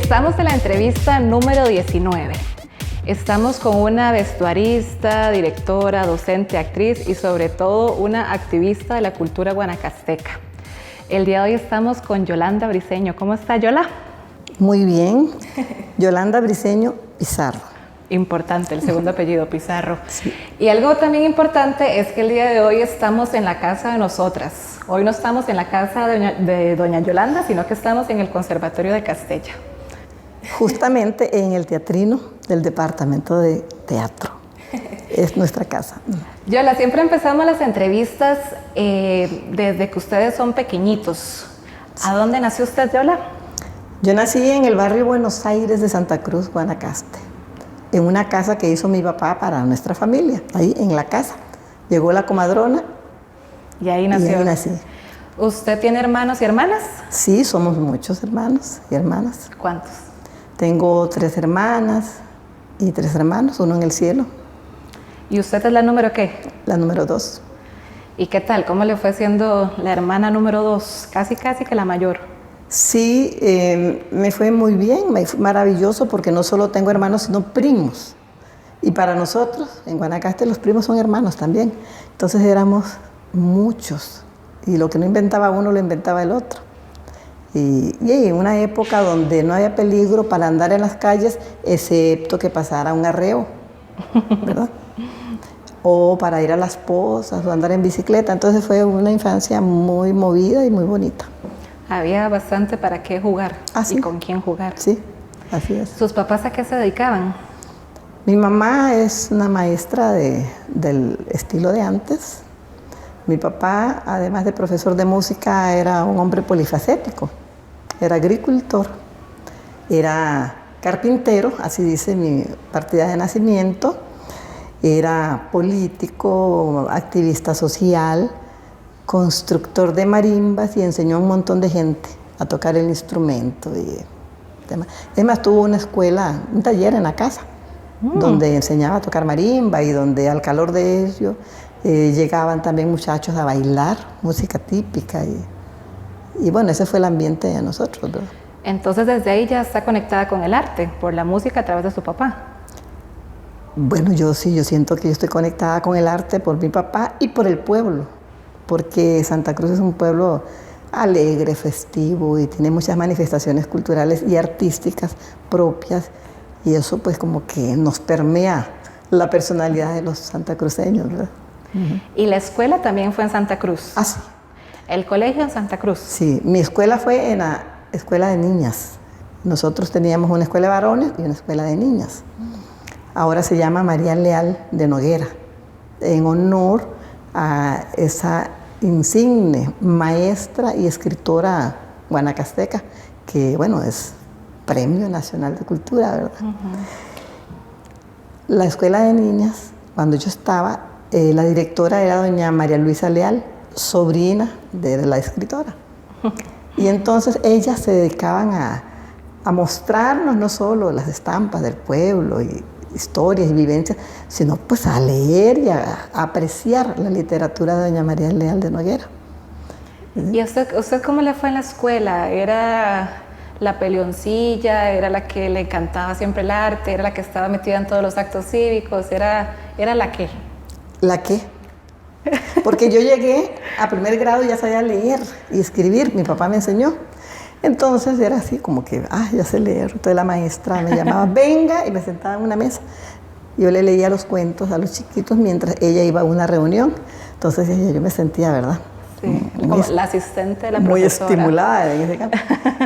Estamos en la entrevista número 19. Estamos con una vestuarista, directora, docente, actriz y sobre todo una activista de la cultura guanacasteca. El día de hoy estamos con Yolanda Briceño. ¿Cómo está, Yola? Muy bien. Yolanda Briceño Pizarro. Importante, el segundo apellido, Pizarro. Sí. Y algo también importante es que el día de hoy estamos en la casa de nosotras. Hoy no estamos en la casa de doña Yolanda, sino que estamos en el Conservatorio de Castella. Justamente en el teatrino del departamento de teatro. Es nuestra casa. Yola, siempre empezamos las entrevistas desde que ustedes son pequeñitos. ¿A dónde nació usted, Yola? Yo nací en el barrio Buenos Aires de Santa Cruz, Guanacaste, en una casa que hizo mi papá para nuestra familia, ahí en la casa. Llegó la comadrona y ahí nació. Y ahí nací. ¿Usted tiene hermanos y hermanas? Sí, somos muchos hermanos y hermanas. ¿Cuántos? Tengo 3 hermanas y 3 hermanos, uno en el cielo. ¿Y usted es la número qué? La número 2. ¿Y qué tal? ¿Cómo le fue siendo la hermana número 2? Casi que la mayor. Sí, me fue muy bien, me fue maravilloso porque no solo tengo hermanos, sino primos. Y para nosotros, en Guanacaste, los primos son hermanos también. Entonces éramos muchos. Y lo que no inventaba uno, lo inventaba el otro. Y en una época donde no había peligro para andar en las calles, excepto que pasara un arreo, ¿verdad? O para ir a las pozas o andar en bicicleta. Entonces fue una infancia muy movida y muy bonita. Había bastante para qué jugar ¿Sí? Y con quién jugar. Sí, así es. ¿Sus papás a qué se dedicaban? Mi mamá es una maestra del estilo de antes. Mi papá, además de profesor de música, era un hombre polifacético. Era agricultor, era carpintero, así dice mi partida de nacimiento. Era político, activista social, constructor de marimbas y enseñó a un montón de gente a tocar el instrumento. Además tuvo una escuela, un taller en la casa, donde enseñaba a tocar marimba y donde al calor de ello llegaban también muchachos a bailar música típica. Y bueno, ese fue el ambiente de nosotros, ¿verdad? Entonces desde ahí ya está conectada con el arte, por la música a través de su papá. Bueno, yo siento que yo estoy conectada con el arte por mi papá y por el pueblo, porque Santa Cruz es un pueblo alegre, festivo y tiene muchas manifestaciones culturales y artísticas propias y eso pues como que nos permea la personalidad de los santacruceños, ¿verdad? ¿Y la escuela también fue en Santa Cruz? Ah, sí. ¿El colegio en Santa Cruz? Sí, mi escuela fue en la escuela de niñas. Nosotros teníamos una escuela de varones y una escuela de niñas. Ahora se llama María Leal de Noguera, en honor a esa insigne maestra y escritora guanacasteca, que bueno, es Premio Nacional de Cultura, ¿verdad? La escuela de niñas, cuando yo estaba, la directora era doña María Luisa Leal, sobrina de la escritora. Y entonces ellas se dedicaban a mostrarnos no solo las estampas del pueblo y historias y vivencias, sino pues a leer y a apreciar la literatura de doña María Leal de Noguera. ¿Y usted cómo le fue en la escuela? ¿Era la peleoncilla? ¿Era la que le encantaba siempre el arte? ¿Era la que estaba metida en todos los actos cívicos? ¿Era la qué? ¿La qué? Porque yo llegué a primer grado y ya sabía leer y escribir, mi papá me enseñó. Entonces era así como que, ya sé leer. Entonces la maestra me llamaba, venga, y me sentaba en una mesa. Yo le leía los cuentos a los chiquitos mientras ella iba a una reunión. Entonces yo me sentía, ¿verdad? Sí, como la asistente de la profesora. Muy estimulada en ese campo.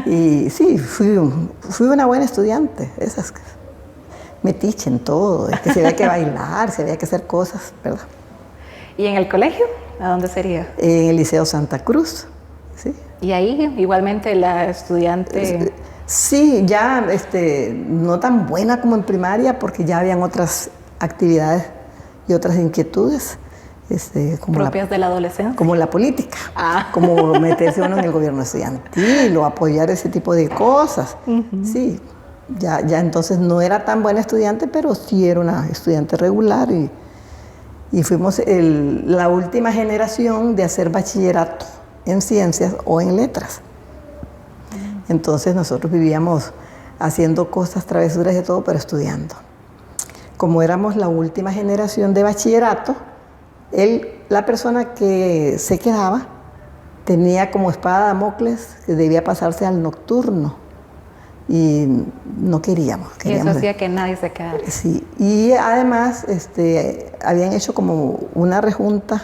Y sí, fui una buena estudiante. Esas metiche en todo, es que se había que bailar, se había que hacer cosas, ¿verdad? ¿Y en el colegio? ¿A dónde sería? En el Liceo Santa Cruz, sí. ¿Y ahí igualmente la estudiante? Sí, ya no tan buena como en primaria porque ya habían otras actividades y otras inquietudes. Como propias de la adolescencia. Como la política, como meterse uno en el gobierno estudiantil o apoyar ese tipo de cosas. Sí, ya entonces no era tan buena estudiante, pero sí era una estudiante regular y fuimos la última generación de hacer bachillerato en ciencias o en letras. Entonces nosotros vivíamos haciendo cosas, travesuras de todo, pero estudiando. Como éramos la última generación de bachillerato, la persona que se quedaba tenía como espada de Damocles que debía pasarse al nocturno y no queríamos. Y eso hacía que nadie se quedara. Sí, y además habían hecho como una rejunta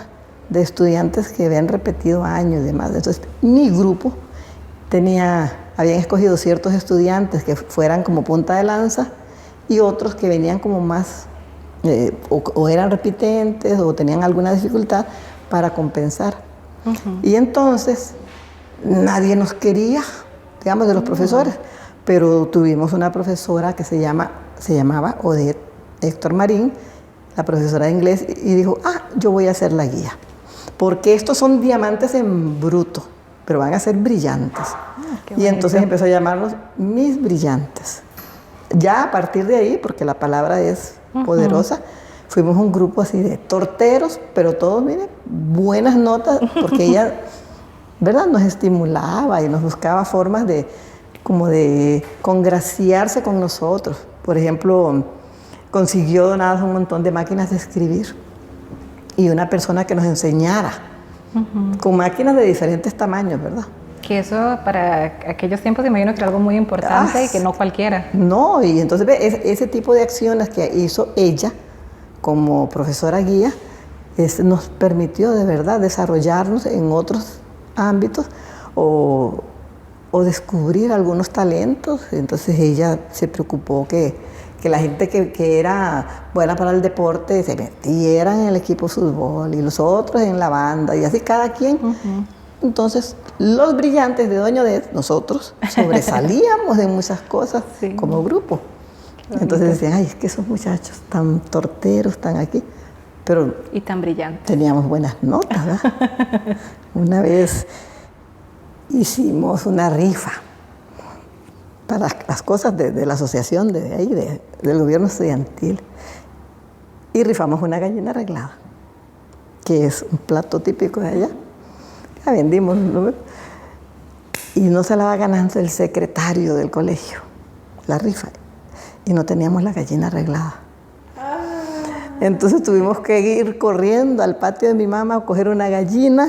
de estudiantes que habían repetido años y demás. Entonces, mi grupo habían escogido ciertos estudiantes que fueran como punta de lanza y otros que venían como más, o eran repitentes o tenían alguna dificultad para compensar. Y entonces, nadie nos quería, digamos, de los profesores, pero tuvimos una profesora que se llamaba Odette Héctor Marín, la profesora de inglés, y dijo, yo voy a ser la guía, porque estos son diamantes en bruto, pero van a ser brillantes. Y entonces empezó a llamarnos mis brillantes. Ya a partir de ahí, porque la palabra es poderosa, fuimos un grupo así de torteros, pero todos, miren, buenas notas, porque ella, ¿verdad?, nos estimulaba y nos buscaba formas de congraciarse con nosotros. Por ejemplo, consiguió donadas un montón de máquinas de escribir y una persona que nos enseñara con máquinas de diferentes tamaños, ¿verdad? Que eso para aquellos tiempos me imagino que era algo muy importante y que no cualquiera. No, y entonces ese tipo de acciones que hizo ella como profesora guía nos permitió de verdad desarrollarnos en otros ámbitos o descubrir algunos talentos. Entonces ella se preocupó que la gente que era buena para el deporte se metieran en el equipo de fútbol y los otros en la banda y así cada quien. Entonces los brillantes de Doña Odette, nosotros sobresalíamos en muchas cosas como grupo. Entonces decían, es que esos muchachos tan torteros están aquí, pero y tan brillantes. Teníamos buenas notas, ¿verdad? Una vez hicimos una rifa para las cosas de la asociación del gobierno estudiantil y rifamos una gallina arreglada, que es un plato típico de allá. La vendimos, ¿no? Y no se la va ganando el secretario del colegio, la rifa, y no teníamos la gallina arreglada. Entonces tuvimos que ir corriendo al patio de mi mamá a coger una gallina.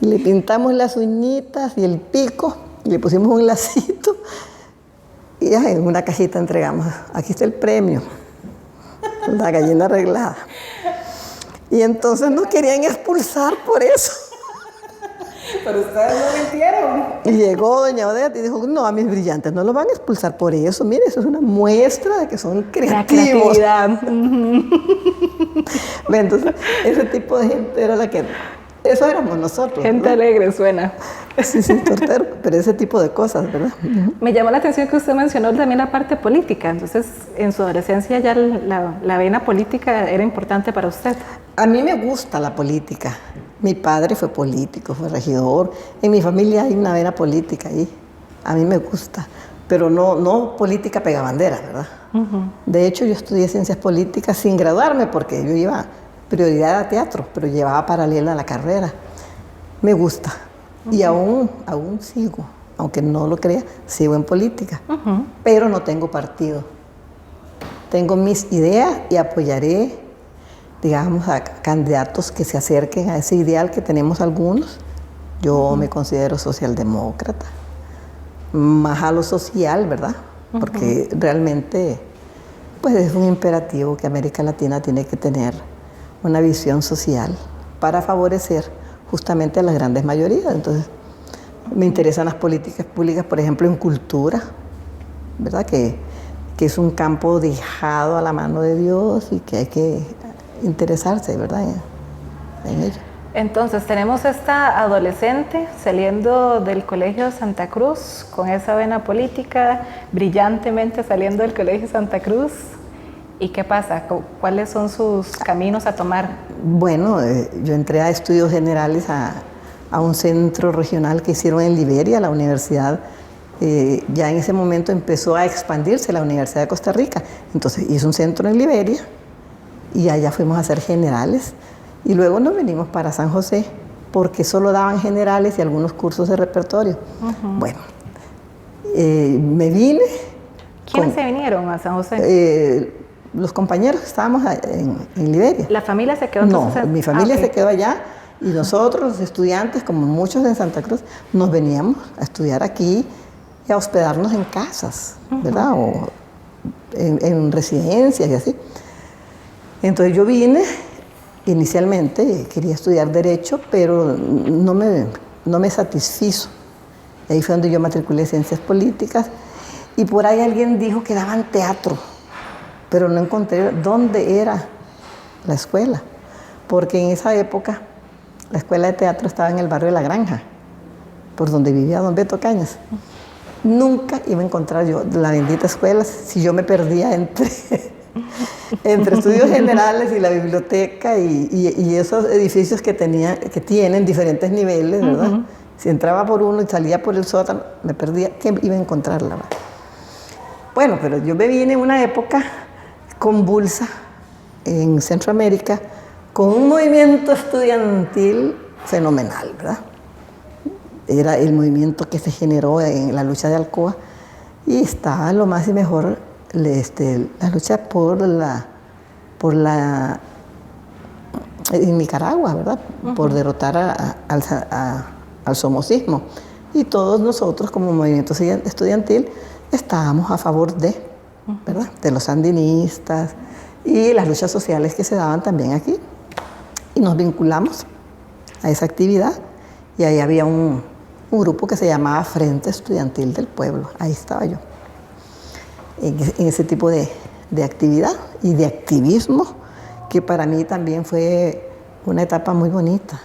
Y le pintamos las uñitas y el pico, y le pusimos un lacito, y ya en una cajita entregamos. Aquí está el premio, la gallina arreglada. Y entonces nos querían expulsar por eso. Pero ustedes no mintieron. Y llegó Doña Odette y dijo, no, a mis brillantes no los van a expulsar por eso. Mire, eso es una muestra de que son creativos. La creatividad. Entonces, ese tipo de gente era la que... Eso éramos nosotros. Gente alegre suena. Sí, tortero, pero ese tipo de cosas, ¿verdad? Me llamó la atención que usted mencionó también la parte política. Entonces, en su adolescencia ya la vena política era importante para usted. A mí me gusta la política. Mi padre fue político, fue regidor. En mi familia hay una vena política ahí. A mí me gusta, pero no política pegabandera, ¿verdad? De hecho, yo estudié ciencias políticas sin graduarme porque yo iba... prioridad a teatro, pero llevaba paralela a la carrera. Me gusta. Y aún sigo, aunque no lo crea, sigo en política. Pero no tengo partido. Tengo mis ideas y apoyaré, digamos, a candidatos que se acerquen a ese ideal que tenemos algunos. Yo me considero socialdemócrata, más a lo social, ¿verdad? Porque realmente, pues es un imperativo que América Latina tiene que tener una visión social para favorecer justamente a las grandes mayorías. Entonces, me interesan las políticas públicas, por ejemplo, en cultura, ¿verdad? Que es un campo dejado a la mano de Dios y que hay que interesarse, ¿verdad? En ello. Entonces, tenemos esta adolescente saliendo del Colegio Santa Cruz con esa vena política, brillantemente saliendo del Colegio Santa Cruz. ¿Y qué pasa? ¿Cuáles son sus caminos a tomar? Bueno, yo entré a estudios generales a un centro regional que hicieron en Liberia, la universidad. Ya en ese momento empezó a expandirse la Universidad de Costa Rica. Entonces hizo un centro en Liberia y allá fuimos a hacer generales. Y luego nos venimos para San José porque solo daban generales y algunos cursos de repertorio. Bueno, Me vine. ¿Quiénes se vinieron a San José? Los compañeros que estábamos en Liberia. ¿La familia se quedó entonces? No, mi familia se quedó allá y nosotros, los estudiantes, como muchos en Santa Cruz, nos veníamos a estudiar aquí y a hospedarnos en casas, ¿verdad? O en residencias y así. Entonces yo vine, inicialmente quería estudiar Derecho, pero no me satisfizo. Ahí fue donde yo matriculé Ciencias Políticas y por ahí alguien dijo que daban teatro, pero no encontré dónde era la escuela, porque en esa época la escuela de teatro estaba en el barrio de La Granja, por donde vivía don Beto Cañas. Nunca iba a encontrar yo la bendita escuela si yo me perdía entre estudios generales y la biblioteca y esos edificios que tienen diferentes niveles, ¿verdad? Si entraba por uno y salía por el sótano, me perdía, ¿qué iba a encontrarla? Bueno, pero yo me vine en una época convulsa en Centroamérica con un movimiento estudiantil fenomenal, ¿verdad? Era el movimiento que se generó en la lucha de Alcoa y estaba lo más y mejor la lucha en Nicaragua, ¿verdad? Por derrotar al somocismo. Y todos nosotros como movimiento estudiantil estábamos a favor ¿verdad? De los sandinistas y las luchas sociales que se daban también aquí. Y nos vinculamos a esa actividad y ahí había un grupo que se llamaba Frente Estudiantil del Pueblo. Ahí estaba yo, en ese tipo de actividad y de activismo, que para mí también fue una etapa muy bonita,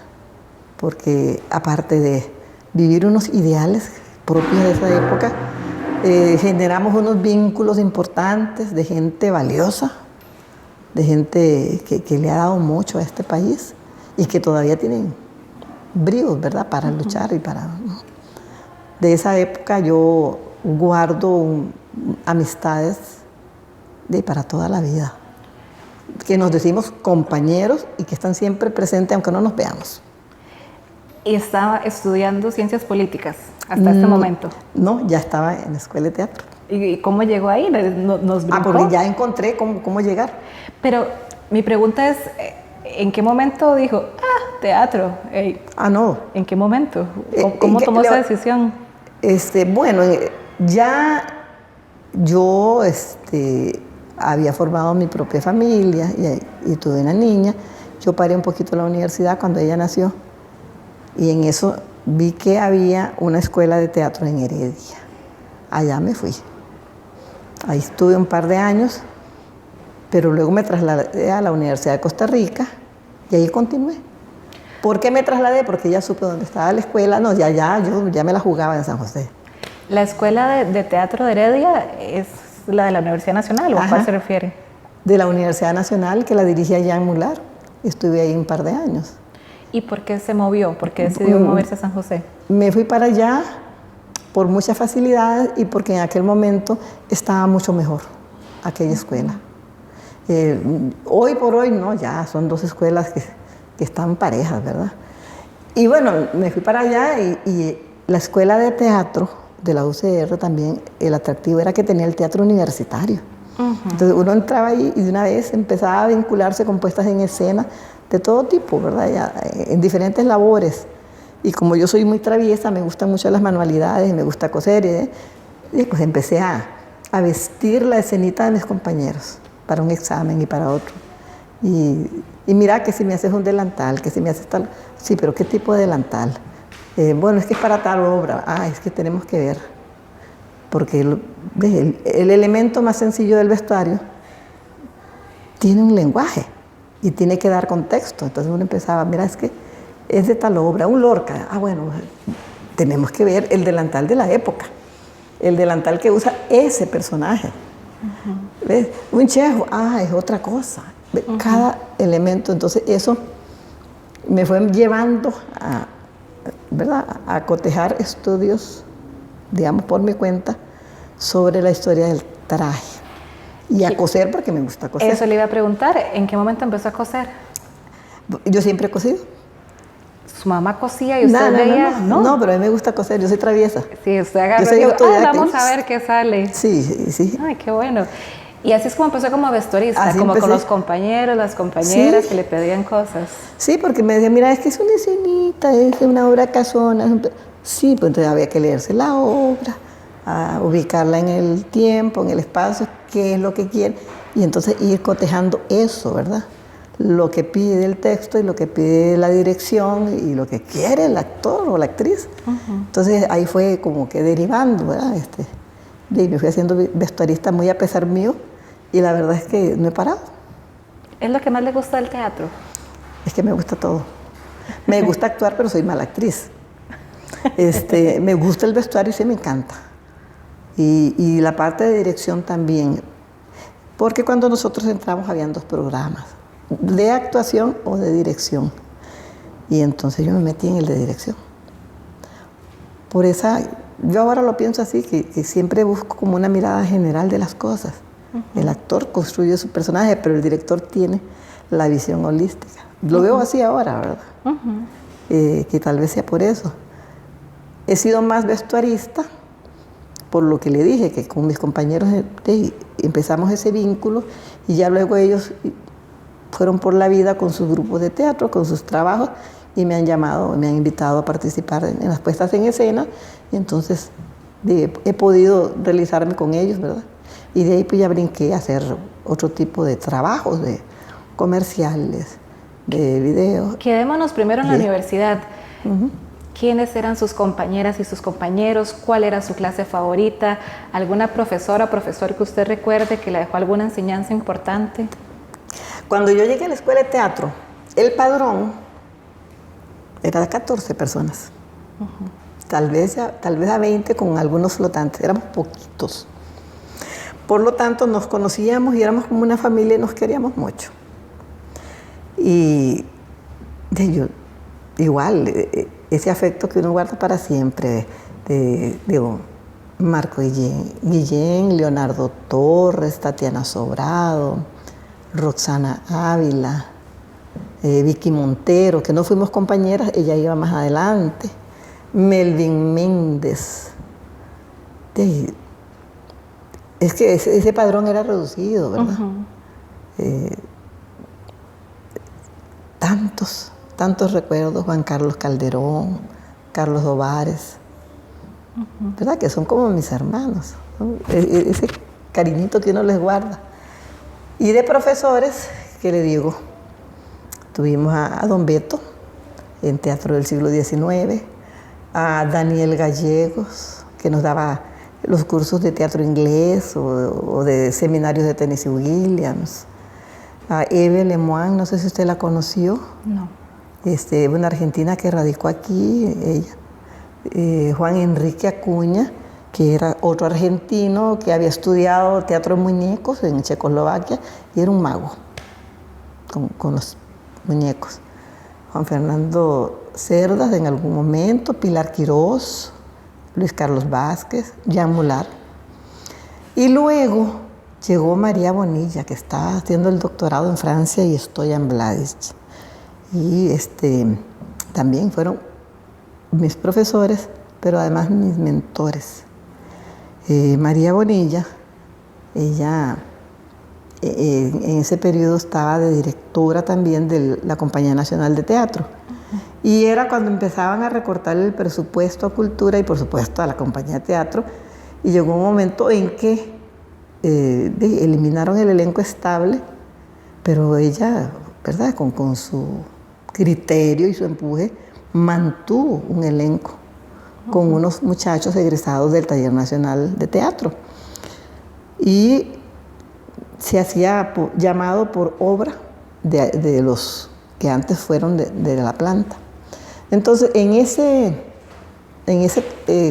porque aparte de vivir unos ideales propios de esa época, generamos unos vínculos importantes de gente valiosa, de gente que le ha dado mucho a este país y que todavía tienen bríos, ¿verdad?, para luchar y para... De esa época yo guardo amistades para toda la vida, que nos decimos compañeros y que están siempre presentes aunque no nos veamos. ¿Y estaba estudiando Ciencias Políticas hasta este momento? No, ya estaba en la Escuela de Teatro. ¿Y cómo llegó ahí? ¿Nos brincó? Porque ya encontré cómo llegar. Pero mi pregunta es, ¿en qué momento dijo, teatro? Hey, no. ¿En qué momento? ¿Cómo tomó esa decisión? Bueno, ya yo había formado mi propia familia y tuve una niña. Yo paré un poquito la universidad cuando ella nació y en eso vi que había una escuela de teatro en Heredia. Allá me fui. Ahí estuve un par de años, pero luego me trasladé a la Universidad de Costa Rica y ahí continué. ¿Por qué me trasladé? Porque ya supe dónde estaba la escuela. No, yo ya me la jugaba en San José. ¿La escuela de teatro de Heredia es la de la Universidad Nacional o a cuál se refiere? De la Universidad Nacional, que la dirigía Jean Mular. Estuve ahí un par de años. ¿Y por qué se movió? ¿Por qué decidió moverse a San José? Me fui para allá por muchas facilidades y porque en aquel momento estaba mucho mejor aquella escuela. Hoy por hoy no, ya son dos escuelas que están parejas, ¿verdad? Y bueno, me fui para allá y la escuela de teatro de la UCR también, el atractivo era que tenía el teatro universitario. Entonces uno entraba ahí y de una vez empezaba a vincularse con puestas en escena de todo tipo, ¿verdad? Ya, en diferentes labores. Y como yo soy muy traviesa, me gustan mucho las manualidades, me gusta coser, y pues empecé a vestir la escenita de mis compañeros para un examen y para otro. Y mira que si me haces un delantal, que si me haces tal... Sí, pero ¿qué tipo de delantal? Bueno, es que es para tal obra. Es que tenemos que ver. Porque el elemento más sencillo del vestuario tiene un lenguaje y tiene que dar contexto. Entonces uno empezaba, mira, es que es de tal obra, un Lorca. Bueno, tenemos que ver el delantal de la época, el delantal que usa ese personaje. ¿Ves? Un Chejo, es otra cosa. Cada elemento, entonces eso me fue llevando ¿verdad?, a cotejar estudios, digamos, por mi cuenta, sobre la historia del traje. Y a coser, porque me gusta coser. Eso le iba a preguntar, ¿en qué momento empezó a coser? Yo siempre he cosido. su mamá cosía y usted veía, no, pero a mí me gusta coser, yo soy traviesa. Sí, usted agarra y dijo, vamos a ver qué sale. Sí. Ay, qué bueno. Y así es como empezó como vestuarista, así como empecé. con los compañeros, las compañeras que le pedían cosas. Sí, porque me decían, mira, es que es una escenita, es una obra casona. Sí, pues entonces había que leerse la obra, a ubicarla en el tiempo, en el espacio, qué es lo que quiere, y entonces ir cotejando eso, ¿verdad? Lo que pide el texto y lo que pide la dirección y lo que quiere el actor o la actriz. Entonces ahí fue como que derivando, ¿verdad? Y me fui haciendo vestuarista muy a pesar mío y la verdad es que no he parado. ¿Es lo que más le gusta del teatro? Es que me gusta todo. Me gusta actuar, pero soy mala actriz. Me gusta el vestuario y sí me encanta. Y la parte de dirección también. Porque cuando nosotros entramos habían 2 programas, de actuación o de dirección. Y entonces yo me metí en el de dirección. Por esa, yo ahora lo pienso así, que siempre busco como una mirada general de las cosas. El actor construye su personaje, pero el director tiene la visión holística. Lo veo así ahora, ¿verdad? Que tal vez sea por eso. He sido más vestuarista, por lo que le dije, que con mis compañeros empezamos ese vínculo y ya luego ellos fueron por la vida con sus grupos de teatro, con sus trabajos y me han llamado, me han invitado a participar en las puestas en escena y entonces he podido realizarme con ellos, ¿verdad? Y de ahí pues ya brinqué a hacer otro tipo de trabajos, de comerciales, de video. Quedémonos primero en la universidad. ¿Quiénes eran sus compañeras y sus compañeros? ¿Cuál era su clase favorita? ¿Alguna profesora o profesor que usted recuerde que le dejó alguna enseñanza importante? Cuando yo llegué a la escuela de teatro, el padrón era de 14 personas. Tal vez a 20 con algunos flotantes, éramos poquitos. Por lo tanto, nos conocíamos y éramos como una familia y nos queríamos mucho. Y igual, ese afecto que uno guarda para siempre, de Marco Guillén, Leonardo Torres, Tatiana Sobrado, Roxana Ávila, Vicky Montero, que no fuimos compañeras, ella iba más adelante, Melvin Méndez. Es que ese padrón era reducido, ¿verdad? Tantos recuerdos, Juan Carlos Calderón, Carlos Dovares, ¿verdad? Que son como mis hermanos, ¿no? Ese cariñito que uno les guarda. Y de profesores, ¿qué le digo? Tuvimos a don Beto, en Teatro del Siglo XIX, a Daniel Gallegos, que nos daba los cursos de teatro inglés o de seminarios de Tennessee Williams, a Eve Lemoine, no sé si usted la conoció. No. Una argentina que radicó aquí, ella. Juan Enrique Acuña, que era otro argentino que había estudiado teatro de muñecos en Checoslovaquia y era un mago con los muñecos. Juan Fernando Cerdas en algún momento, Pilar Quirós, Luis Carlos Vázquez, Jean Moulart. Y luego llegó María Bonilla, que está haciendo el doctorado en Francia y estoy en Bladich. Y también fueron mis profesores, pero además mis mentores. María Bonilla, ella en ese periodo estaba de directora también de la Compañía Nacional de Teatro. Y era cuando empezaban a recortar el presupuesto a cultura y por supuesto a la compañía de teatro. Y llegó un momento en que eliminaron el elenco estable, pero ella, ¿verdad? Con su criterio y su empuje, mantuvo un elenco con unos muchachos egresados del Taller Nacional de Teatro. Y se hacía llamado por obra de los que antes fueron de la planta. Entonces, en ese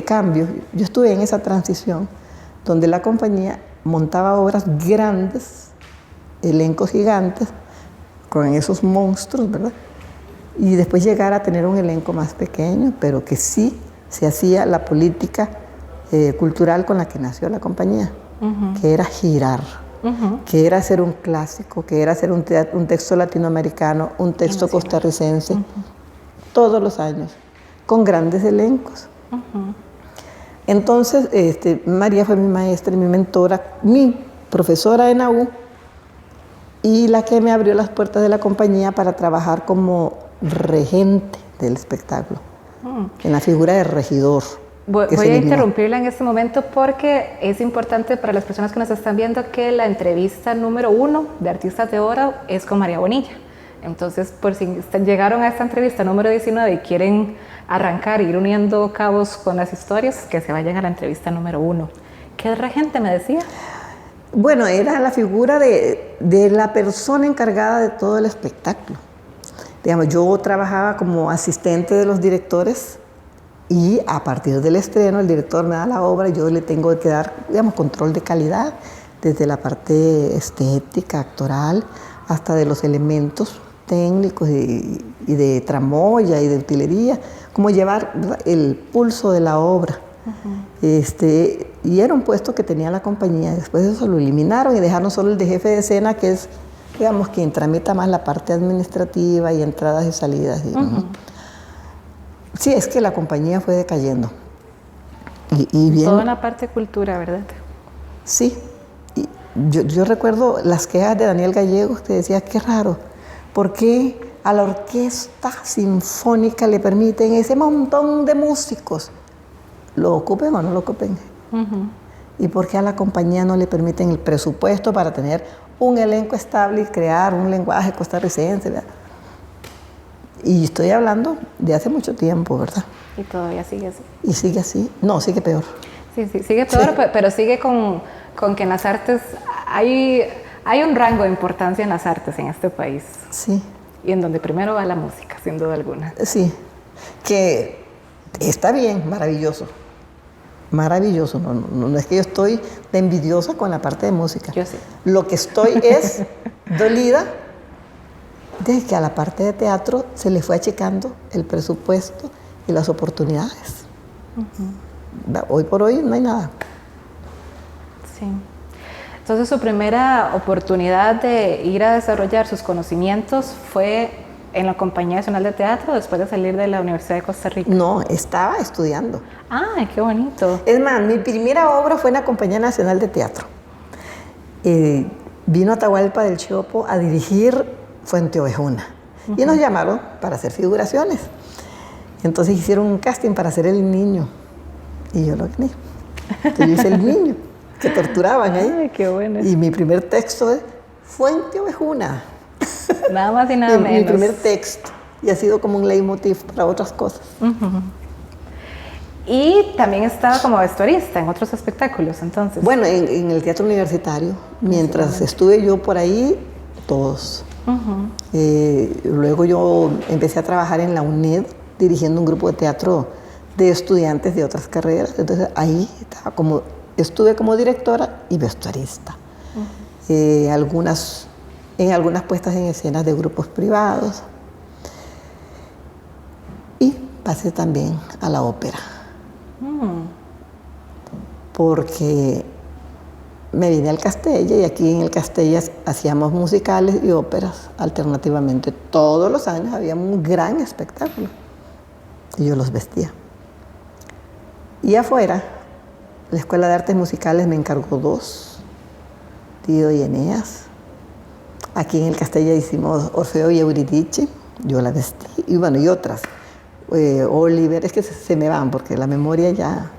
cambio, yo estuve en esa transición donde la compañía montaba obras grandes, elencos gigantes, con esos monstruos, ¿verdad? Y después llegar a tener un elenco más pequeño, pero que sí se hacía la política cultural con la que nació la compañía, que era girar, que era hacer un clásico, que era hacer un texto latinoamericano, un texto costarricense, todos los años, con grandes elencos. Entonces, María fue mi maestra y mi mentora, mi profesora en AU, y la que me abrió las puertas de la compañía para trabajar como regente del espectáculo, en la figura de regidor. Voy a interrumpirla en este momento porque es importante para las personas que nos están viendo que la entrevista número 1 de Artistas de Oro es con María Bonilla. Entonces, por si llegaron a esta entrevista número 19 y quieren arrancar, ir uniendo cabos con las historias, que se vayan a la entrevista número 1. ¿Qué regente me decía? Bueno, era la figura de la persona encargada de todo el espectáculo. Digamos, yo trabajaba como asistente de los directores y a partir del estreno el director me da la obra y yo le tengo que dar, digamos, control de calidad desde la parte estética, actoral, hasta de los elementos técnicos y de tramoya y de utilería, como llevar, ¿verdad?, el pulso de la obra. Y era un puesto que tenía la compañía. Después de eso lo eliminaron y dejaron solo el de jefe de escena, que es, digamos, quien tramita más la parte administrativa y entradas y salidas. Sí, es que la compañía fue decayendo. Y bien, toda la parte de cultura, ¿verdad? Sí. Y yo recuerdo las quejas de Daniel Gallegos, que decía, qué raro, ¿por qué a la orquesta sinfónica le permiten ese montón de músicos? ¿Lo ocupen o no lo ocupen? ¿Y por qué a la compañía no le permiten el presupuesto para tener un elenco estable y crear un lenguaje costarricense, ¿verdad? Y estoy hablando de hace mucho tiempo, ¿verdad? Y todavía sigue así. Y sigue así. No, sigue peor. Sí, sigue peor, sí. Pero sigue con que en las artes hay un rango de importancia en las artes en este país. Sí. Y en donde primero va la música, sin duda alguna. Sí, que está bien, maravilloso. Maravilloso. No es que yo estoy de envidiosa con la parte de música. Yo sí. Lo que estoy es dolida de que a la parte de teatro se le fue achicando el presupuesto y las oportunidades. Hoy por hoy no hay nada. Sí. Entonces, su primera oportunidad de ir a desarrollar sus conocimientos fue en la Compañía Nacional de Teatro, después de salir de la Universidad de Costa Rica. No, estaba estudiando. ¡Ay, qué bonito! Es más, mi primera obra fue en la Compañía Nacional de Teatro. Vino a Atahualpa del Chopo a dirigir Fuente Ovejuna. Y nos llamaron para hacer figuraciones. Entonces hicieron un casting para hacer el niño. Y yo lo gané. Entonces yo hice el niño, que torturaban ahí. ¡Ay, qué bueno! Y mi primer texto es Fuente Ovejuna. Nada más y nada menos. Mi primer texto. Y ha sido como un leitmotiv para otras cosas. Y también estaba como vestuarista en otros espectáculos, entonces. Bueno, en el teatro universitario. Mientras estuve yo por ahí, todos. Luego yo empecé a trabajar en la UNED, dirigiendo un grupo de teatro de estudiantes de otras carreras. Entonces ahí estuve como directora y vestuarista. En algunas puestas en escenas de grupos privados. Y pasé también a la ópera. Porque me vine al Castella y aquí en el Castella hacíamos musicales y óperas alternativamente. Todos los años había un gran espectáculo y yo los vestía. Y afuera, la Escuela de Artes Musicales me encargó 2, Dido y Eneas. Aquí en el Castella hicimos Orfeo y Eurídice, yo la vestí, y bueno, y otras. Oliver, es que se me van porque la memoria ya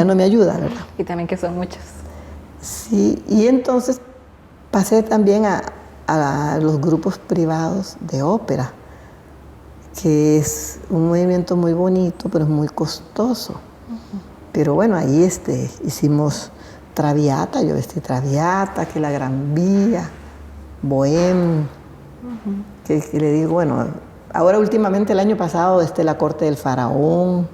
no me ayuda, ¿verdad? Y también que son muchas. Sí, y entonces pasé también a los grupos privados de ópera, que es un movimiento muy bonito, pero es muy costoso. Pero bueno, ahí hicimos Traviata, yo vestí Traviata, que la Gran Vía, Bohème, que le digo, bueno, ahora últimamente el año pasado la Corte del Faraón,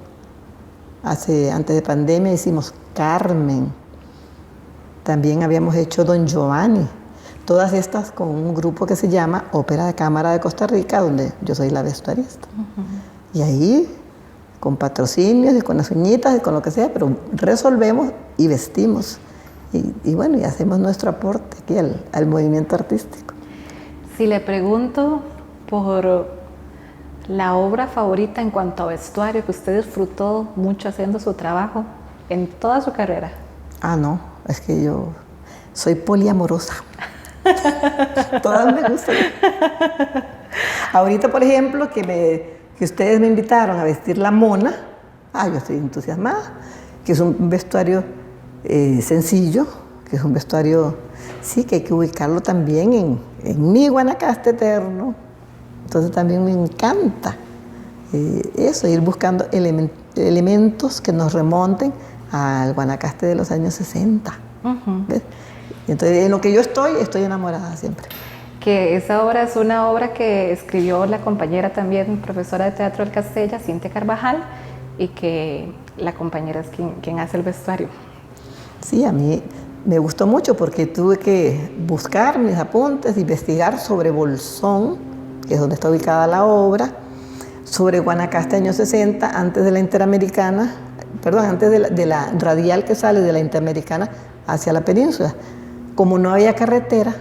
antes de pandemia hicimos Carmen, también habíamos hecho Don Giovanni, todas estas con un grupo que se llama Ópera de Cámara de Costa Rica, donde yo soy la vestuarista. Y ahí, con patrocinios y con las uñitas y con lo que sea, pero resolvemos y vestimos. Y bueno, y hacemos nuestro aporte aquí al movimiento artístico. Si le pregunto por La obra favorita en cuanto a vestuario que usted disfrutó mucho haciendo su trabajo en toda su carrera. Ah, no, es que yo soy poliamorosa. Todas me gustan. Ahorita, por ejemplo, que ustedes me invitaron a vestir la mona, yo estoy entusiasmada, que es un vestuario sencillo, que es un vestuario, sí, que hay que ubicarlo también en mi Guanacaste eterno. Entonces también me encanta eso, ir buscando elementos que nos remonten al Guanacaste de los años 60. ¿Ves? Entonces, en lo que yo estoy enamorada siempre. Que esa obra es una obra que escribió la compañera también, profesora de teatro del Castella, Cintia Carvajal, y que la compañera es quien hace el vestuario. Sí, a mí me gustó mucho porque tuve que buscar mis apuntes, investigar sobre Bolsón, que es donde está ubicada la obra, sobre Guanacaste años 60, antes de la Interamericana, perdón, antes de la radial que sale de la Interamericana hacia la península. Como no había carretera,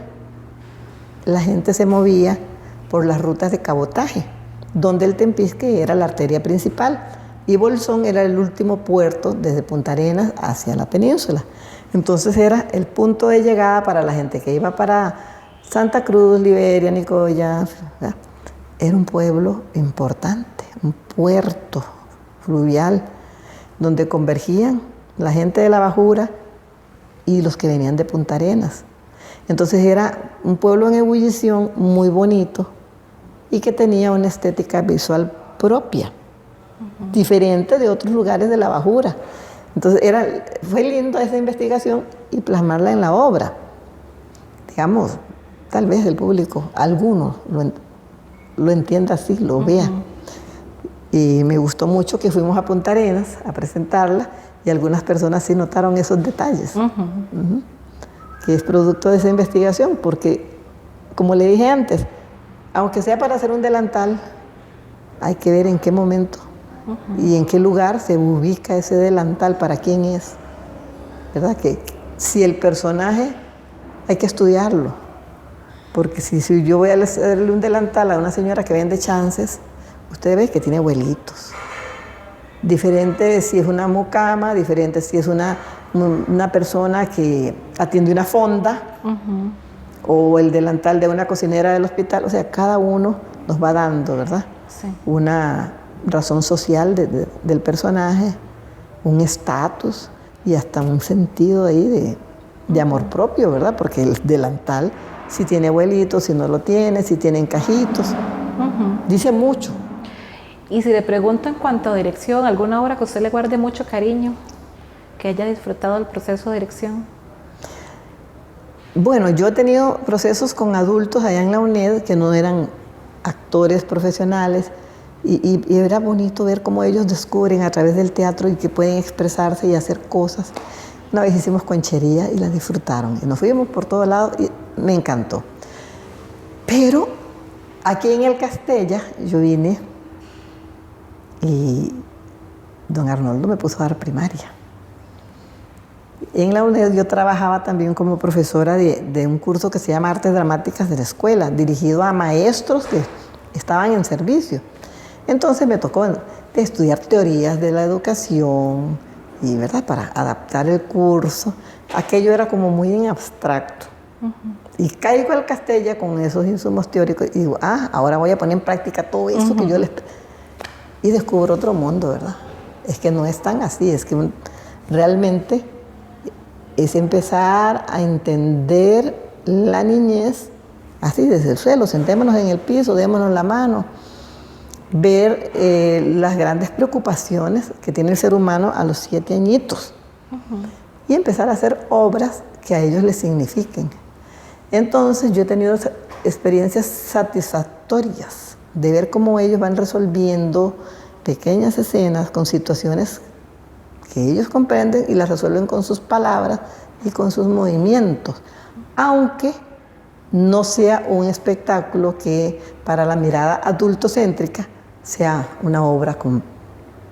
la gente se movía por las rutas de cabotaje, donde el Tempisque era la arteria principal y Bolsón era el último puerto desde Punta Arenas hacia la península. Entonces era el punto de llegada para la gente que iba para Santa Cruz, Liberia, Nicoya. ¿Verdad? Era un pueblo importante, un puerto fluvial, donde convergían la gente de la Bajura y los que venían de Punta Arenas. Entonces era un pueblo en ebullición muy bonito y que tenía una estética visual propia, diferente de otros lugares de la Bajura. Entonces fue lindo esa investigación y plasmarla en la obra. Digamos, tal vez el público, algunos lo entienda así, lo vea. Y me gustó mucho que fuimos a Punta Arenas a presentarla y algunas personas sí notaron esos detalles, que es producto de esa investigación, porque, como le dije antes, aunque sea para hacer un delantal, hay que ver en qué momento y en qué lugar se ubica ese delantal, para quién es, ¿verdad? Que si el personaje hay que estudiarlo, porque si yo voy a hacerle un delantal a una señora que vende chances, usted ve que tiene abuelitos. Diferente si es una mucama, diferente si es una persona que atiende una fonda, o el delantal de una cocinera del hospital. O sea, cada uno nos va dando, ¿verdad? Sí. Una razón social del personaje, un estatus y hasta un sentido ahí de amor propio, ¿verdad? Porque el delantal, si tiene abuelitos, si no lo tiene, si tiene encajitos, dice mucho. Y si le pregunto en cuanto a dirección, ¿alguna obra que usted le guarde mucho cariño, que haya disfrutado del proceso de dirección? Bueno, yo he tenido procesos con adultos allá en la UNED que no eran actores profesionales y era bonito ver cómo ellos descubren a través del teatro y que pueden expresarse y hacer cosas. Una vez hicimos conchería y la disfrutaron y nos fuimos por todos lados y me encantó. Pero aquí en el Castella yo vine y don Arnoldo me puso a dar primaria. En la UNED yo trabajaba también como profesora de un curso que se llama Artes Dramáticas de la Escuela, dirigido a maestros que estaban en servicio. Entonces me tocó estudiar teorías de la educación, y, ¿verdad?, para adaptar el curso. Aquello era como muy en abstracto. Y caigo al Castella con esos insumos teóricos y digo, ahora voy a poner en práctica todo eso que yo les... Y descubro otro mundo, ¿verdad? Es que no es tan así, es que realmente es empezar a entender la niñez así desde el suelo, sentémonos en el piso, démonos la mano, ver las grandes preocupaciones que tiene el ser humano a los 7 añitos y empezar a hacer obras que a ellos les signifiquen. Entonces yo he tenido experiencias satisfactorias de ver cómo ellos van resolviendo pequeñas escenas con situaciones que ellos comprenden y las resuelven con sus palabras y con sus movimientos, aunque no sea un espectáculo que para la mirada adultocéntrica sea una obra con,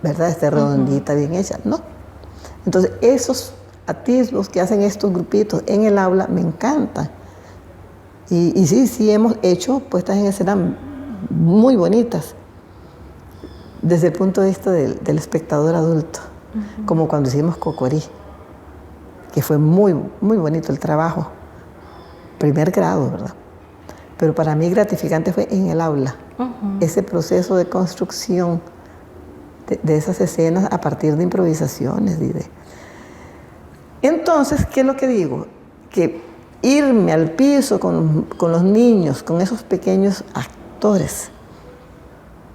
¿verdad?, redondita, bien hecha, no. Entonces esos atisbos que hacen estos grupitos en el aula me encantan. Y sí hemos hecho puestas en escena muy bonitas. desde el punto de vista del espectador adulto, como cuando hicimos Cocorí, que fue muy, muy bonito el trabajo, primer grado, ¿verdad? Pero para mí gratificante fue en el aula, ese proceso de construcción de esas escenas a partir de improvisaciones. Entonces, ¿qué es lo que digo? Que irme al piso con los niños, con esos pequeños actores,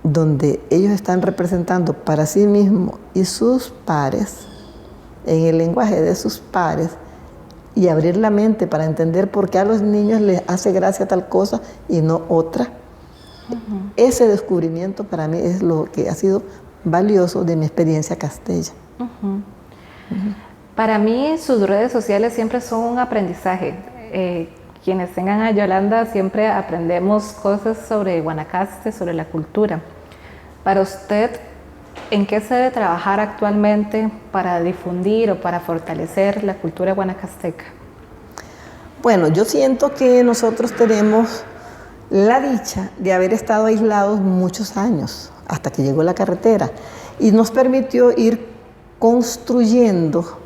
donde ellos están representando para sí mismos y sus pares, en el lenguaje de sus pares, y abrir la mente para entender por qué a los niños les hace gracia tal cosa y no otra. Ese descubrimiento para mí es lo que ha sido valioso de mi experiencia castella. Para mí sus redes sociales siempre son un aprendizaje. Quienes tengan a Yolanda siempre aprendemos cosas sobre Guanacaste, sobre la cultura. Para usted, ¿en qué se debe trabajar actualmente para difundir o para fortalecer la cultura guanacasteca? Bueno, yo siento que nosotros tenemos la dicha de haber estado aislados muchos años, hasta que llegó la carretera, y nos permitió ir construyendo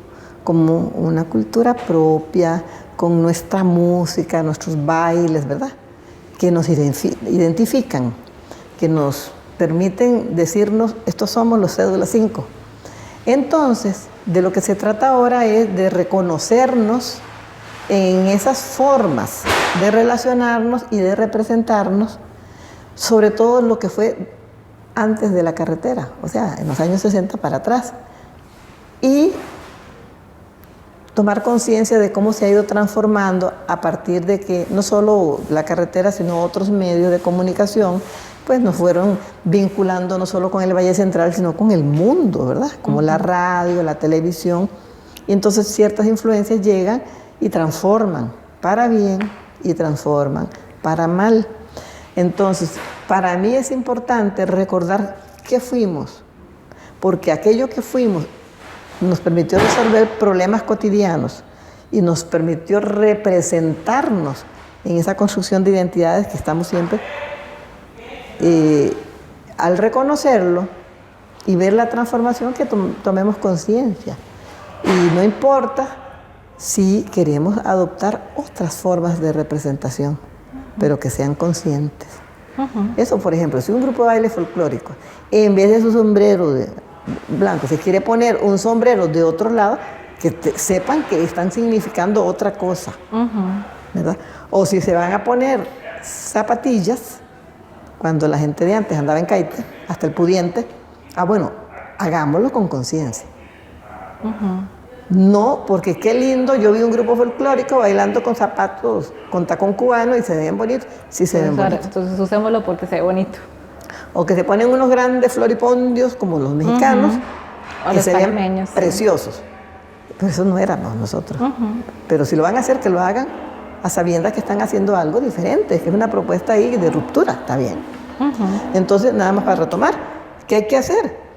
como una cultura propia, con nuestra música, nuestros bailes, ¿verdad? Que nos identifican, que nos permiten decirnos, estos somos los Cédula 5. Entonces, de lo que se trata ahora es de reconocernos en esas formas de relacionarnos y de representarnos, sobre todo lo que fue antes de la carretera, o sea, en los años 60 para atrás. Y tomar conciencia de cómo se ha ido transformando a partir de que no solo la carretera, sino otros medios de comunicación, pues nos fueron vinculando no solo con el Valle Central, sino con el mundo, ¿verdad? Como la radio, la televisión. Y entonces ciertas influencias llegan y transforman para bien y transforman para mal. Entonces, para mí es importante recordar qué fuimos, porque aquello que fuimos nos permitió resolver problemas cotidianos y nos permitió representarnos en esa construcción de identidades que estamos siempre. Al reconocerlo y ver la transformación, que tomemos conciencia. Y no importa si queremos adoptar otras formas de representación, pero que sean conscientes. Eso, por ejemplo, si un grupo de baile folclórico, en vez de su sombrero blanco, se quiere poner un sombrero de otro lado, que sepan que están significando otra cosa, ¿verdad? O si se van a poner zapatillas, cuando la gente de antes andaba en caite, hasta el pudiente, bueno, hagámoslo con conciencia. No, porque qué lindo, yo vi un grupo folclórico bailando con zapatos, con tacón cubano y se ven bonitos. Sí, se ven bonitos. Entonces usémoslo porque se ve bonito. O que se ponen unos grandes floripondios como los mexicanos, o que los se ven preciosos. Sí. Pero eso no éramos nosotros. Pero si lo van a hacer, que lo hagan a sabiendas que están haciendo algo diferente, que es una propuesta ahí de ruptura, está bien. Entonces, nada más para retomar, ¿qué hay que hacer?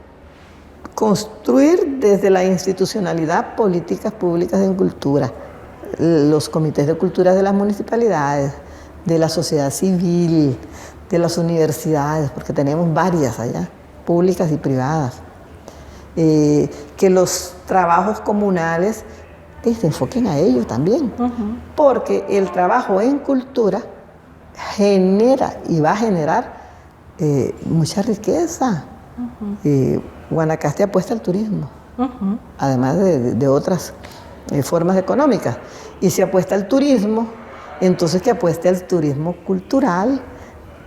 Construir desde la institucionalidad políticas públicas en cultura, los comités de cultura de las municipalidades, de la sociedad civil, de las universidades, porque tenemos varias allá, públicas y privadas. Que los trabajos comunales se enfoquen a ellos también, porque el trabajo en cultura genera y va a generar mucha riqueza. Guanacaste apuesta al turismo, además de otras formas económicas. Y si apuesta al turismo, entonces que apueste al turismo cultural,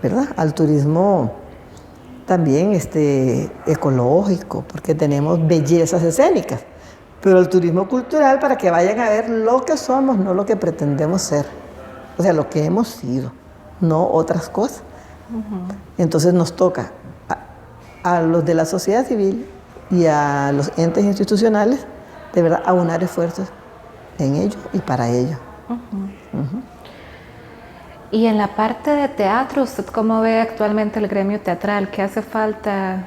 ¿verdad? Al turismo también ecológico, porque tenemos bellezas escénicas, pero el turismo cultural para que vayan a ver lo que somos, no lo que pretendemos ser, o sea, lo que hemos sido, no otras cosas. Entonces nos toca a los de la sociedad civil y a los entes institucionales, de verdad, aunar esfuerzos en ello y para ello. Y en la parte de teatro, ¿usted cómo ve actualmente el gremio teatral? ¿Qué hace falta?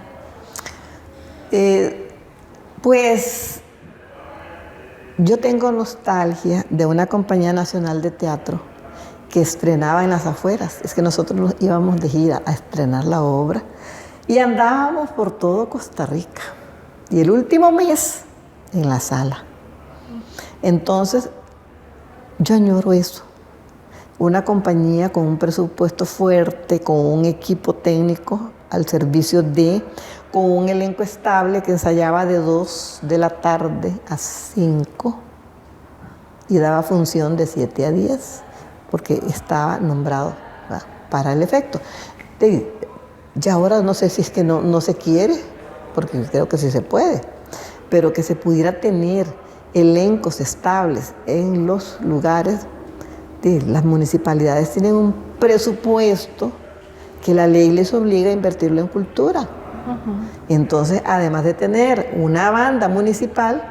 Pues yo tengo nostalgia de una compañía nacional de teatro que estrenaba en las afueras. Es que nosotros nos íbamos de gira a estrenar la obra Y andábamos por todo Costa Rica. Y el último mes en la sala. Entonces, yo añoro eso. Una compañía con un presupuesto fuerte, con un equipo técnico al servicio con un elenco estable que ensayaba de 2 de la tarde a 5 y daba función de 7 a 10, porque estaba nombrado para el efecto. Ya ahora no sé si es que no se quiere, porque creo que sí se puede, pero que se pudiera tener elencos estables en los lugares. Las municipalidades tienen un presupuesto que la ley les obliga a invertirlo en cultura. Entonces, además de tener una banda municipal,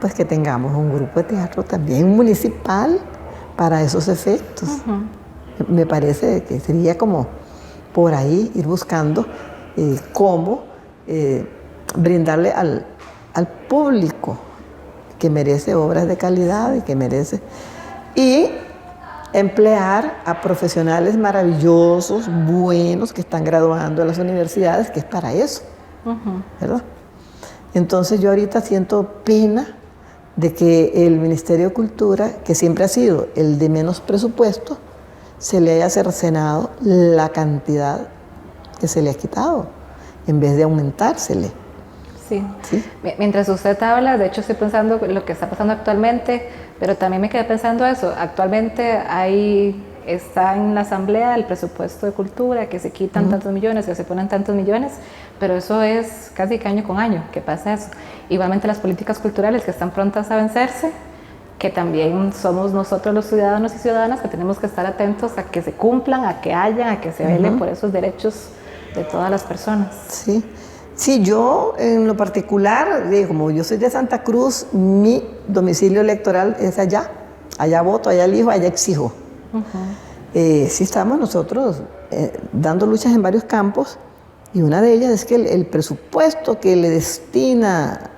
pues que tengamos un grupo de teatro también municipal para esos efectos. Me parece que sería como por ahí ir buscando cómo brindarle al público que merece obras de calidad y que merece, y emplear a profesionales maravillosos, buenos, que están graduando en las universidades, que es para eso, ¿verdad? Entonces yo ahorita siento pena de que el Ministerio de Cultura, que siempre ha sido el de menos presupuesto, se le haya cercenado la cantidad que se le ha quitado, en vez de aumentársele. Sí. Mientras usted habla, de hecho estoy pensando en lo que está pasando actualmente, pero también me quedé pensando eso. Actualmente está en la asamblea el presupuesto de cultura, que se quitan tantos millones, que se ponen tantos millones, pero eso es casi que año con año que pasa eso. Igualmente las políticas culturales que están prontas a vencerse, que también somos nosotros los ciudadanos y ciudadanas que tenemos que estar atentos a que se cumplan, a que haya, a que se velen por esos derechos de todas las personas. Sí. Sí, yo en lo particular, como yo soy de Santa Cruz, mi domicilio electoral es allá. Allá voto, allá elijo, allá exijo. Sí estamos nosotros dando luchas en varios campos, y una de ellas es que el presupuesto que le destina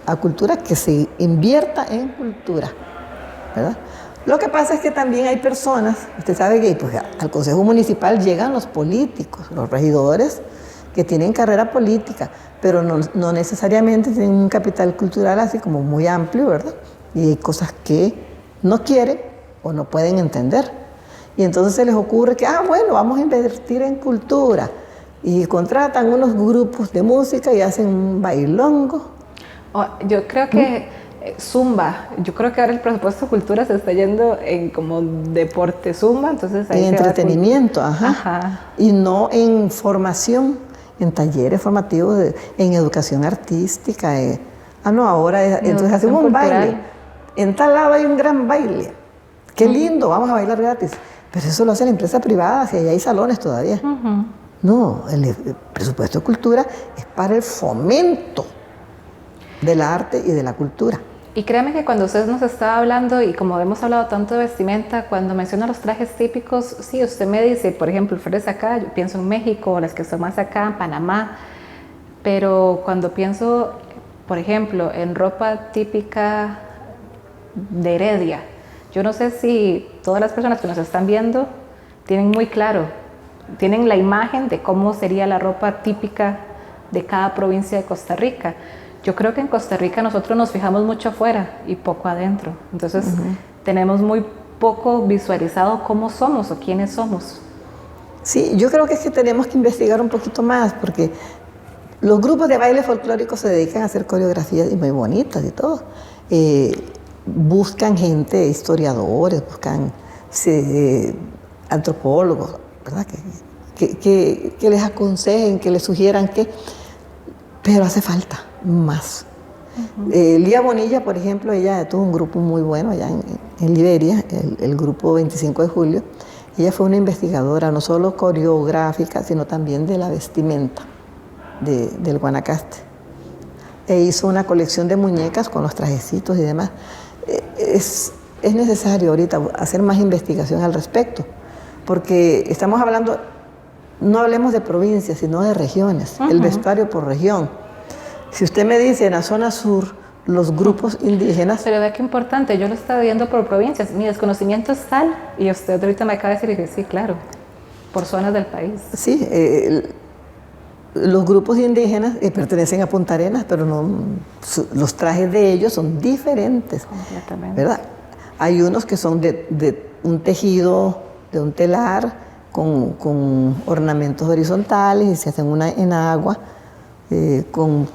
a cultura, que se invierta en cultura, ¿verdad? Lo que pasa es que también hay personas, usted sabe que pues, al Consejo Municipal llegan los políticos, los regidores, que tienen carrera política, pero no necesariamente tienen un capital cultural así como muy amplio, ¿verdad? Y hay cosas que no quieren o no pueden entender. Y entonces se les ocurre que, bueno, vamos a invertir en cultura. Y contratan unos grupos de música y hacen un bailongo. Yo creo que Zumba, yo creo que ahora el presupuesto de cultura se está yendo en como deporte Zumba, entonces ahí en entretenimiento, y no en formación, en talleres formativos, en educación artística. Ahora entonces hacemos un baile. En tal lado hay un gran baile. Qué lindo, vamos a bailar gratis. Pero eso lo hace la empresa privada, si allá hay salones todavía. No, el presupuesto de cultura es para el fomento del arte y de la cultura. Y créame que cuando usted nos estaba hablando, y como hemos hablado tanto de vestimenta, cuando menciona los trajes típicos, sí, usted me dice, por ejemplo, flores acá, yo pienso en México, las que son más acá, en Panamá, pero cuando pienso, por ejemplo, en ropa típica de Heredia, yo no sé si todas las personas que nos están viendo tienen muy claro, tienen la imagen de cómo sería la ropa típica de cada provincia de Costa Rica. Yo creo que en Costa Rica nosotros nos fijamos mucho afuera y poco adentro. Entonces tenemos muy poco visualizado cómo somos o quiénes somos. Sí, yo creo que es que tenemos que investigar un poquito más, porque los grupos de baile folclórico se dedican a hacer coreografías muy bonitas y todo. Buscan gente, historiadores, buscan antropólogos, ¿verdad? Que les aconsejen, que les sugieran pero hace falta más. Lía Bonilla, por ejemplo, ella tuvo un grupo muy bueno allá en Liberia, el grupo 25 de julio. Ella fue una investigadora, no solo coreográfica, sino también de la vestimenta del Guanacaste. E hizo una colección de muñecas con los trajecitos y demás. Es necesario ahorita hacer más investigación al respecto, porque estamos hablando, no hablemos de provincias, sino de regiones, el vestuario por región. Si usted me dice en la zona sur, los grupos indígenas... Pero vea qué importante, yo lo estaba viendo por provincias, mi desconocimiento es tal, y usted ahorita me acaba de decir, y dije, sí, claro, por zonas del país. Sí, los grupos indígenas pertenecen a Punta Arenas, pero no, los trajes de ellos son diferentes. Completamente. ¿Verdad? Hay unos que son de un tejido, de un telar, con ornamentos horizontales y se hacen una enagua con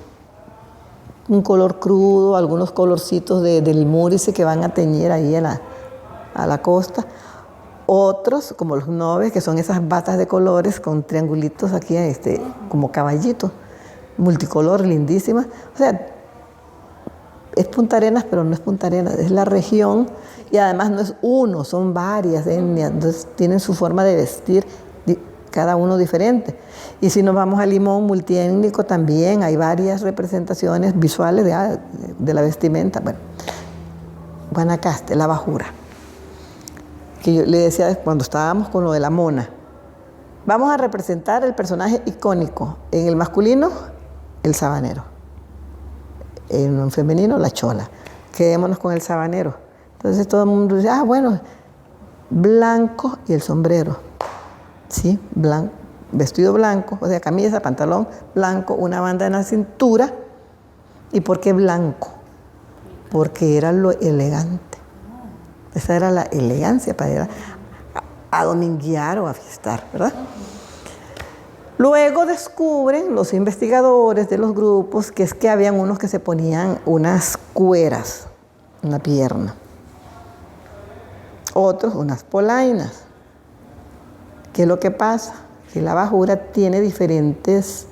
un color crudo, algunos colorcitos del múrice que van a teñir ahí a la costa. Otros, como los nobes, que son esas batas de colores con triangulitos aquí, como caballitos, multicolor, lindísimas. O sea, es Punta Arenas, pero no es Punta Arenas, es la región y además no es uno, son varias etnias, entonces tienen su forma de vestir, cada uno diferente. Y si nos vamos a Limón multiétnico también hay varias representaciones visuales de la vestimenta. Bueno, Guanacaste, la bajura, que yo le decía cuando estábamos con lo de la mona, vamos a representar el personaje icónico, en el masculino, el sabanero, en el femenino, la chola. Quedémonos con el sabanero. Entonces todo el mundo dice, bueno, blanco y el sombrero. Sí, blanco, vestido blanco, o sea, camisa, pantalón blanco, una banda en la cintura. ¿Y por qué blanco? Porque era lo elegante. Esa era la elegancia para ir a dominguear o a fiestar, ¿verdad? Luego descubren los investigadores de los grupos que es que habían unos que se ponían unas cueras en la pierna, otros unas polainas. ¿Qué es lo que pasa? Que la bajura tiene diferentes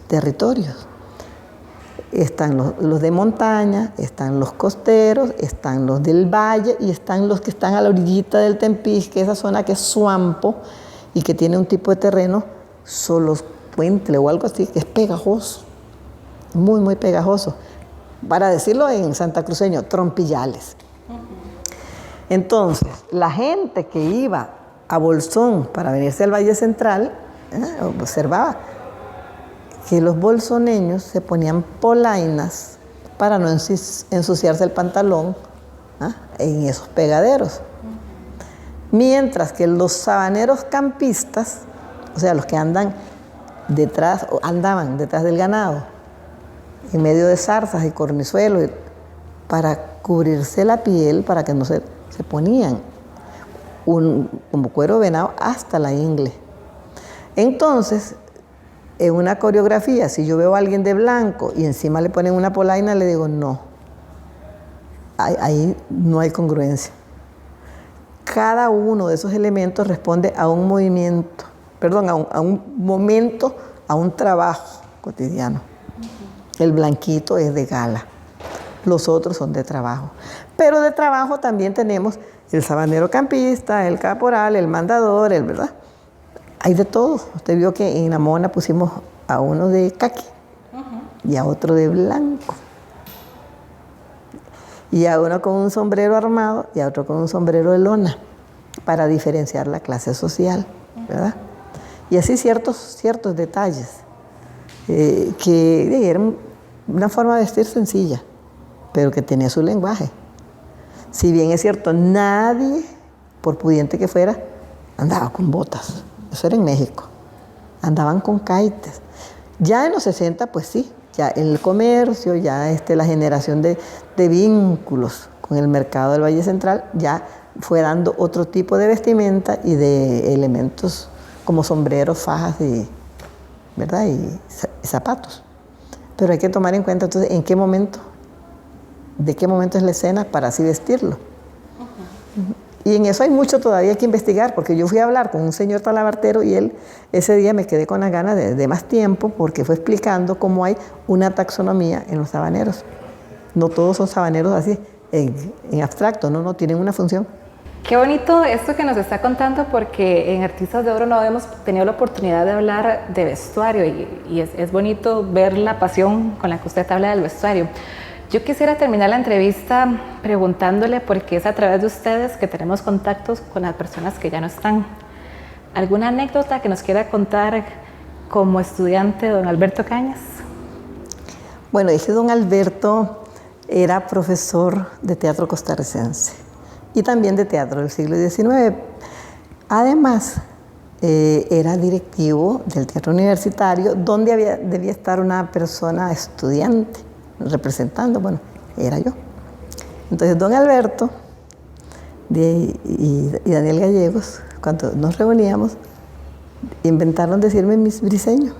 territorios. Están los de montaña, están los costeros, están los del valle y están los que están a la orillita del Tempisque, esa zona que es Suampo y que tiene un tipo de terreno, soloscuentle o algo así, que es pegajoso, muy, muy pegajoso. Para decirlo en santacruceño, trompillales. Entonces, la gente que iba a Bolsón para venirse al Valle Central, observaba que los bolsoneños se ponían polainas para no ensuciarse el pantalón en esos pegaderos. Mientras que los sabaneros campistas, o sea, los que andaban detrás del ganado, en medio de zarzas y cornizuelos, para cubrirse la piel, para que no se ponían como cuero de venado hasta la ingle. Entonces, en una coreografía, si yo veo a alguien de blanco y encima le ponen una polaina, le digo no. Ahí no hay congruencia. Cada uno de esos elementos responde a un movimiento, a un momento, a un trabajo cotidiano. El blanquito es de gala, los otros son de trabajo. Pero de trabajo también tenemos el sabanero campista, el caporal, el mandador, ¿verdad? Hay de todo. Usted vio que en la mona pusimos a uno de caqui y a otro de blanco. Y a uno con un sombrero armado y a otro con un sombrero de lona, para diferenciar la clase social, ¿verdad? Y así ciertos detalles que eran una forma de vestir sencilla, pero que tenía su lenguaje. Si bien es cierto, nadie, por pudiente que fuera, andaba con botas. Eso era en México. Andaban con caites. Ya en los 60, pues sí, ya el comercio, ya la generación de vínculos con el mercado del Valle Central, ya fue dando otro tipo de vestimenta y de elementos como sombreros, fajas ¿verdad? y zapatos. Pero hay que tomar en cuenta entonces de qué momento es la escena para así vestirlo. Y en eso hay mucho todavía que investigar, porque yo fui a hablar con un señor talabartero y ese día me quedé con las ganas de más tiempo, porque fue explicando cómo hay una taxonomía en los sabaneros. No todos son sabaneros así, en abstracto, no tienen una función. Qué bonito esto que nos está contando, porque en Artistas de Oro no hemos tenido la oportunidad de hablar de vestuario y es bonito ver la pasión con la que usted habla del vestuario. Yo quisiera terminar la entrevista preguntándole, porque es a través de ustedes que tenemos contactos con las personas que ya no están. ¿Alguna anécdota que nos quiera contar como estudiante de don Alberto Cañas? Bueno, ese don Alberto era profesor de teatro costarricense y también de teatro del siglo XIX. Además, era directivo del teatro universitario, donde debía estar una persona estudiante representando, bueno, era yo. Entonces don Alberto y Daniel Gallegos, cuando nos reuníamos, inventaron decirme Miss Briceño.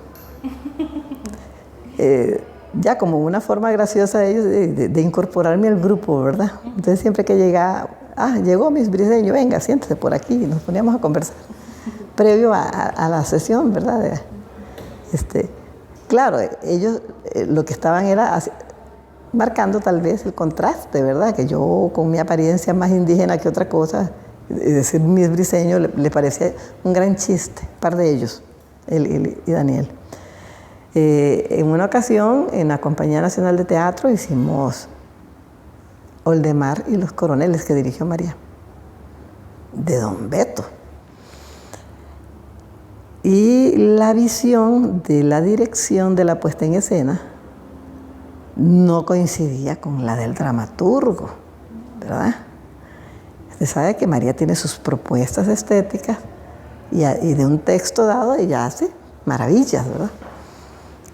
Ya como una forma graciosa de ellos de incorporarme al grupo, ¿verdad? Entonces siempre que llegaba, llegó Miss Briceño, venga, siéntese por aquí, y nos poníamos a conversar. Previo a la sesión, ¿verdad? Claro, ellos lo que estaban era marcando tal vez el contraste, ¿verdad? Que yo con mi apariencia más indígena que otra cosa, decir Miss Briceño le parecía un gran chiste, un par de ellos, él y Daniel. En una ocasión, en la Compañía Nacional de Teatro, hicimos Oldemar y los Coroneles, que dirigió María, de Don Beto. Y la visión de la dirección de la puesta en escena no coincidía con la del dramaturgo, ¿verdad? Usted sabe que María tiene sus propuestas estéticas y de un texto dado ella hace maravillas, ¿verdad?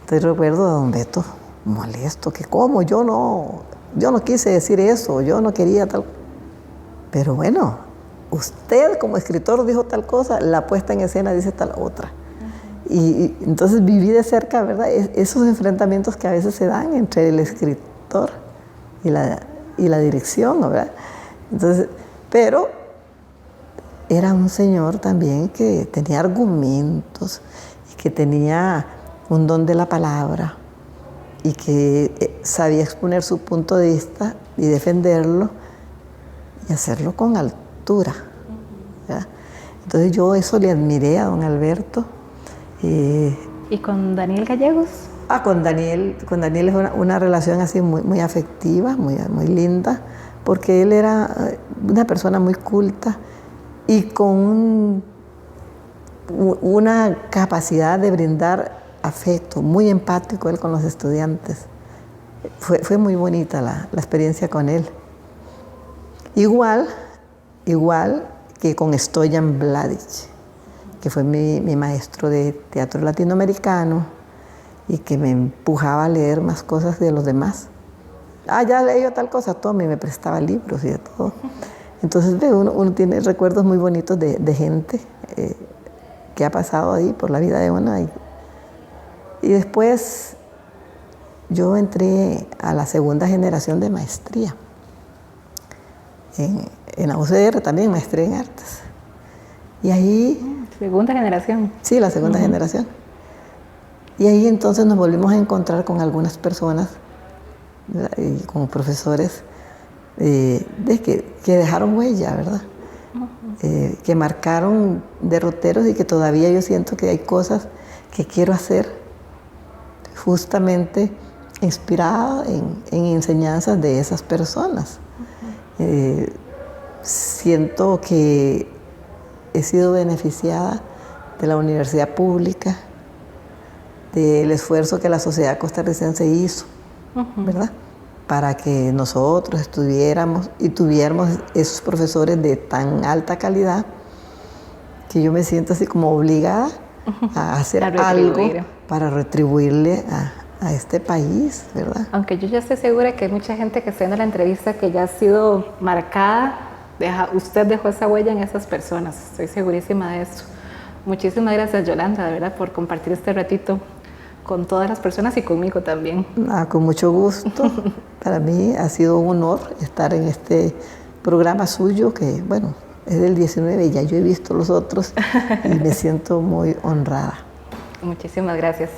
Entonces recuerdo a don Beto molesto, que cómo, yo no quise decir eso, yo no quería tal. Pero bueno, usted como escritor dijo tal cosa, la puesta en escena dice tal otra. Y entonces viví de cerca, ¿verdad? Esos enfrentamientos que a veces se dan entre el escritor y la dirección, ¿verdad? Entonces, pero era un señor también que tenía argumentos y que tenía un don de la palabra y que sabía exponer su punto de vista y defenderlo y hacerlo con altura, ¿verdad? Entonces yo eso le admiré a don Alberto. ¿Y con Daniel Gallegos? Con Daniel es una relación así muy afectiva, muy linda, porque él era una persona muy culta y con una capacidad de brindar afecto, muy empático él con los estudiantes. Fue muy bonita la experiencia con él. Igual que con Stoyan Mladić, que fue mi maestro de teatro latinoamericano y que me empujaba a leer más cosas de los demás. Ya leí tal cosa, tome, me prestaba libros y de todo. Entonces uno tiene recuerdos muy bonitos de gente que ha pasado ahí por la vida de uno. Y después yo entré a la segunda generación de maestría. En la UCR también, maestría en artes. Y ahí... ¿Segunda generación? Sí, la segunda generación. Y ahí entonces nos volvimos a encontrar con algunas personas, y con profesores que dejaron huella, ¿verdad? Que marcaron derroteros y que todavía yo siento que hay cosas que quiero hacer justamente inspirada en enseñanzas de esas personas. Siento que he sido beneficiada de la universidad pública, del esfuerzo que la sociedad costarricense hizo, ¿verdad? Para que nosotros estuviéramos y tuviéramos esos profesores de tan alta calidad que yo me siento así como obligada a hacer algo para retribuirle a este país, ¿verdad? Aunque yo ya estoy segura que hay mucha gente que está viendo la entrevista que ya ha sido marcada, usted dejó esa huella en esas personas, estoy segurísima de eso. Muchísimas gracias, Yolanda, de verdad, por compartir este ratito con todas las personas y conmigo también. Con mucho gusto. Para mí ha sido un honor estar en este programa suyo, que bueno, es del 19 y ya yo he visto los otros y me siento muy honrada. Muchísimas gracias.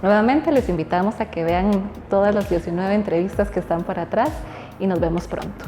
Nuevamente les invitamos a que vean todas las 19 entrevistas que están por atrás y nos vemos pronto.